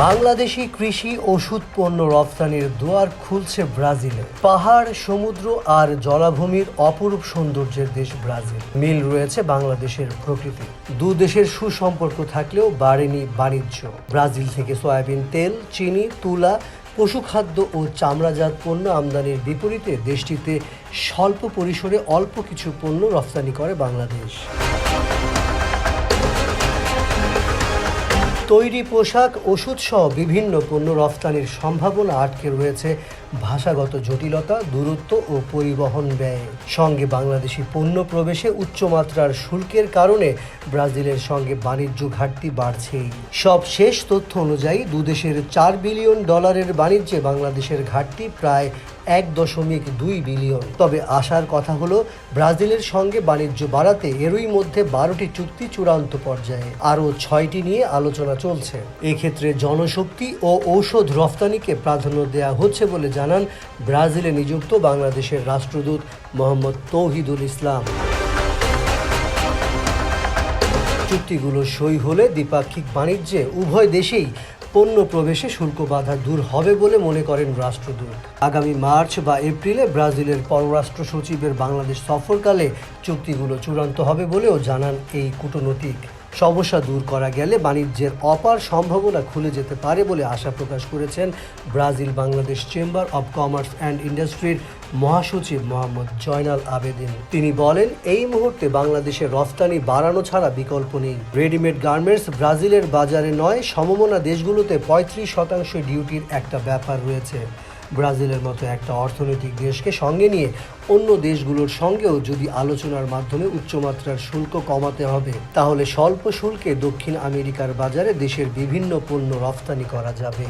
বাংলাদেশি কৃষি ওষুধ পণ্য রপ্তানির দুয়ার খুলছে ব্রাজিলে। পাহাড়, সমুদ্র আর জলাভূমির অপরূপ সৌন্দর্যের দেশ ব্রাজিল। মিল রয়েছে বাংলাদেশের প্রকৃতি। দু দেশের সুসম্পর্ক থাকলেও বাড়েনি বাণিজ্য। ব্রাজিল থেকে সয়াবিন তেল, চিনি, তুলা, পশুখাদ্য ও চামড়াজাত পণ্য আমদানির বিপরীতে দেশটিতে স্বল্প পরিসরে অল্প কিছু পণ্য রপ্তানি করে বাংলাদেশ। তৈরি পোশাক, ওষুধসহ বিভিন্ন পণ্য রফতানির সম্ভাবনা আটকে রয়েছে ভাষাগত জটিলতা, দূরত্ব ও পরিবহন ব্যয়। সঙ্গে বাংলাদেশি পণ্য প্রবেশে উচ্চমাত্রার শুল্কের কারণে ব্রাজিলের সঙ্গে বাণিজ্য ঘাটতি বাড়ছেই। সব শেষ তথ্য অনুযায়ী দুদেশের $4 বিলিয়ন বাণিজ্যে বাংলাদেশের ঘাটতি প্রায় 1.2 বিলিয়ন। তবে আশার কথা হলো ব্রাজিলের সঙ্গে বাণিজ্য বাড়াতে এরই মধ্যে 12টি চুক্তি চূড়ান্ত পর্যায়ে, আরও 6টি নিয়ে আলোচনা চলছে। এক্ষেত্রে জনশক্তি ও ঔষধ রফতানিকে প্রাধান্য দেওয়া হচ্ছে বলে জানান ব্রাজিলে নিযুক্ত বাংলাদেশের রাষ্ট্রদূত মোহাম্মদ তৌহিদুল ইসলাম। চুক্তিগুলো সই হলে দ্বিপাক্ষিক বাণিজ্যে উভয় দেশেই পণ্য প্রবেশে শুল্ক বাধা দূর হবে বলে মনে করেন রাষ্ট্রদূত। আগামী মার্চ বা এপ্রিলে ব্রাজিলের পররাষ্ট্র সচিবের বাংলাদেশ সফরকালে চুক্তিগুলো চূড়ান্ত হবে বলেও জানান এই কূটনৈতিক। সমস্যা দূর করা গেলে বাণিজ্যের অপার সম্ভাবনা খুলে যেতে পারে বলে আশা প্রকাশ করেছেন Brazil Bangladesh chamber of commerce and ইন্ডাস্ট্রির মহাসচিব মোহাম্মদ জয়নাল আবেদিন। তিনি বলেন, এই মুহূর্তে বাংলাদেশের রফতানি বাড়ানো ছাড়া বিকল্প নেই। রেডিমেড গার্মেন্টস ব্রাজিলের বাজারে নয়, সমমনা দেশগুলোতে 35% ডিউটির একটা ব্যাপার রয়েছে। ব্রাজিলের মতো একটা অর্থনৈতিক দেশকে সঙ্গে নিয়ে অন্য দেশগুলোর সঙ্গেও যদি আলোচনার মাধ্যমে উচ্চমাত্রার শুল্ক কমাতে হবে, তাহলে স্বল্প শুল্কে দক্ষিণ আমেরিকার বাজারে দেশের বিভিন্ন পণ্য রফতানি করা যাবে।